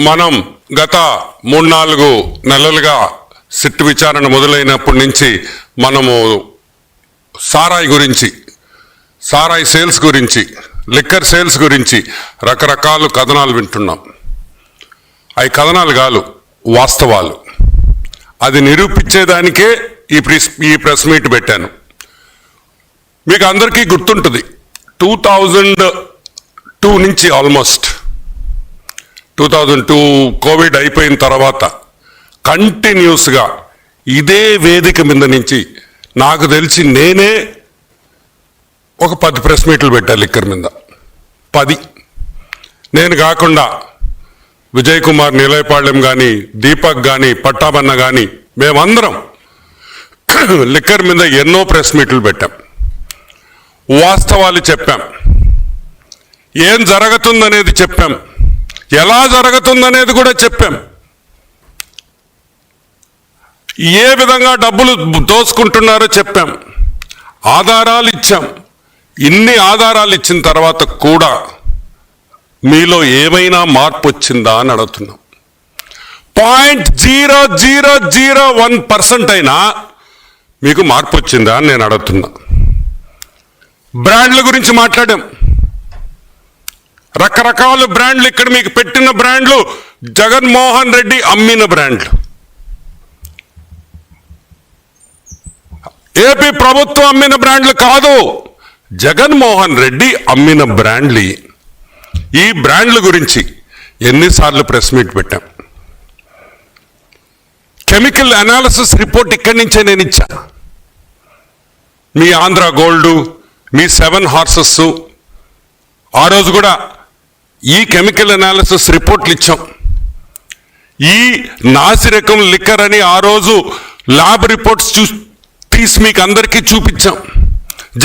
మనం గత 3-4 నెలలుగా సిట్ విచారణ మొదలైనప్పటి నుంచి మనము సారాయి గురించి, సారాయి సేల్స్ గురించి, లిక్కర్ సేల్స్ గురించి రకరకాల కథనాలు వింటున్నాం. అవి కథనాలు కాదు, వాస్తవాలు. అది నిరూపించేదానికే ఈ ప్రెస్ మీట్ పెట్టాను. మీకు అందరికీ గుర్తుంటుంది, 2002 నుంచి ఆల్మోస్ట్ 2002 కోవిడ్ అయిపోయిన తర్వాత కంటిన్యూస్గా ఇదే వేదిక మీద నుంచి నాకు తెలిసి నేనే ఒక 10 ప్రెస్ మీట్లు పెట్టాను లిక్కర్ మీద. 10 నేను కాకుండా విజయ్ కుమార్ నీలయపాళ్యం కానీ, దీపక్ కానీ, పట్టాబన్న కానీ మేమందరం లిక్కర్ మీద ఎన్నో ప్రెస్ మీట్లు పెట్టాం. వాస్తవాలు చెప్పాం, ఏం జరుగుతుందనేది చెప్పాం, ఎలా జరుగుతుందనేది కూడా చెప్పాం, ఏ విధంగా డబ్బులు దోసుకుంటున్నారో చెప్పాం, ఆధారాలు ఇచ్చాం. ఇన్ని ఆధారాలు ఇచ్చిన తర్వాత కూడా మీలో ఏమైనా మార్పు వచ్చిందా అని అడుగుతున్నాం. 0.0001% అయినా మీకు మార్పు వచ్చిందా అని నేను అడుగుతున్నా. బ్రాండ్ల గురించి మాట్లాడాం. రకరకాల బ్రాండ్లు, ఇక్కడ మీకు పెట్టిన బ్రాండ్లు జగన్మోహన్ రెడ్డి అమ్మిన బ్రాండ్లు, ఏపీ ప్రభుత్వం అమ్మిన బ్రాండ్లు కాదు, జగన్మోహన్ రెడ్డి అమ్మిన బ్రాండ్లు. ఈ బ్రాండ్ల గురించి ఎన్నిసార్లు ప్రెస్ మీట్ పెట్టాం. కెమికల్ అనాలిసిస్ రిపోర్ట్ ఇక్కడి నుంచే నేను ఇచ్చా. మీ ఆంధ్ర గోల్డ్, మీ 7 హార్సెస్, ఆ రోజు కూడా ఈ కెమికల్ అనాలిసిస్ రిపోర్ట్లు ఇచ్చాం. ఈ నాసిరకం లిక్కర్ అని ఆ రోజు ల్యాబ్ రిపోర్ట్స్ తీసి మీకు అందరికీ చూపించాం.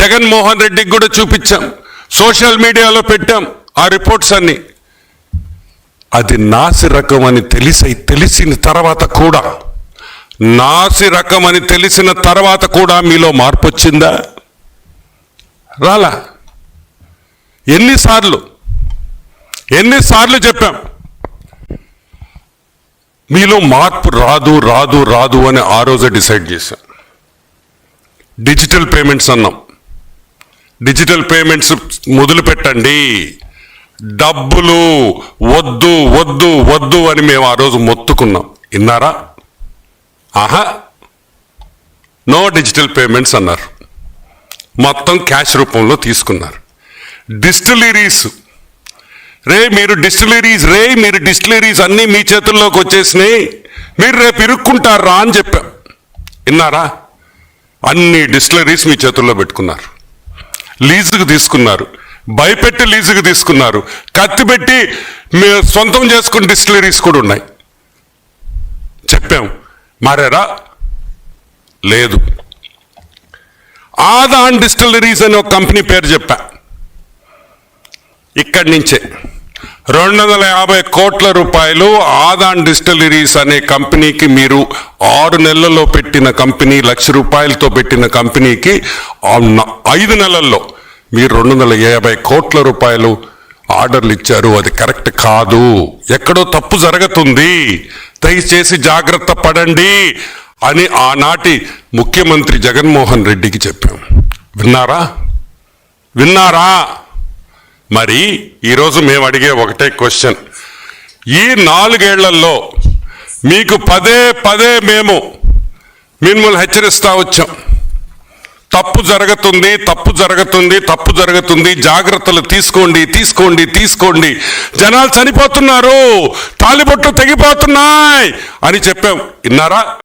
జగన్మోహన్ రెడ్డికి కూడా చూపించాం, సోషల్ మీడియాలో పెట్టాం ఆ రిపోర్ట్స్ అన్ని. అది నాసి రకం అని తెలిసిన తర్వాత కూడా, నాసి రకం అని తెలిసిన తర్వాత కూడా మీలో మార్పు వచ్చిందా? రాలా. ఎన్నిసార్లు చెప్పాం, మీలో మార్పు రాదు రాదు రాదు అని ఆ రోజే డిసైడ్ చేశాం. డిజిటల్ పేమెంట్స్ అన్నాం. డిజిటల్ పేమెంట్స్ మొదలు పెట్టండి, డబ్బులు వద్దు వద్దు వద్దు అని మేము ఆ రోజు మొత్తుకున్నాం. విన్నారా? ఆహా, నో డిజిటల్ పేమెంట్స్ అన్నారు. మొత్తం క్యాష్ రూపంలో తీసుకున్నారు. డిస్టిలరీస్ మీరు డిస్టిలరీస్ అన్నీ మీ చేతుల్లోకి వచ్చేసినాయి, మీరు రేపు ఇరుక్కుంటారా అని చెప్పాం. విన్నారా? అన్ని డిస్టిలరీస్ మీ చేతుల్లో పెట్టుకున్నారు, లీజుకు తీసుకున్నారు, భయపెట్టి లీజుకు తీసుకున్నారు, కత్తి పెట్టి మీరు సొంతం చేసుకున్న డిస్టిలరీస్ కూడా ఉన్నాయి. చెప్పాం, మారారా? లేదు. ఆదాన్ డిస్టిలరీస్ అని ఒక కంపెనీ పేరు చెప్పా. ఇక్కడి నుంచే 250 కోట్ల రూపాయలు ఆదాన్ డిస్టిలరీస్ అనే కంపెనీకి, మీరు 6 నెలల్లో పెట్టిన కంపెనీ, 1 లక్ష రూపాయలతో పెట్టిన కంపెనీకి 5 నెలల్లో మీరు 250 కోట్ల రూపాయలు ఆర్డర్లు ఇచ్చారు. అది కరెక్ట్ కాదు, ఎక్కడో తప్పు జరుగుతుంది, దయచేసి జాగ్రత్త పడండి అని ఆనాటి ముఖ్యమంత్రి జగన్మోహన్ రెడ్డికి చెప్పాం. విన్నారా? మరి ఈరోజు మేము అడిగే ఒకటే క్వశ్చన్, ఈ 4 ఏళ్లలో మీకు పదే మేము మిమ్మల్ని హెచ్చరిస్తా వచ్చాం. తప్పు జరుగుతుంది, జాగ్రత్తలు తీసుకోండి, జనాలు చనిపోతున్నారు, తాలిబొట్లు తెగిపోతున్నాయి అని చెప్పాం. విన్నారా?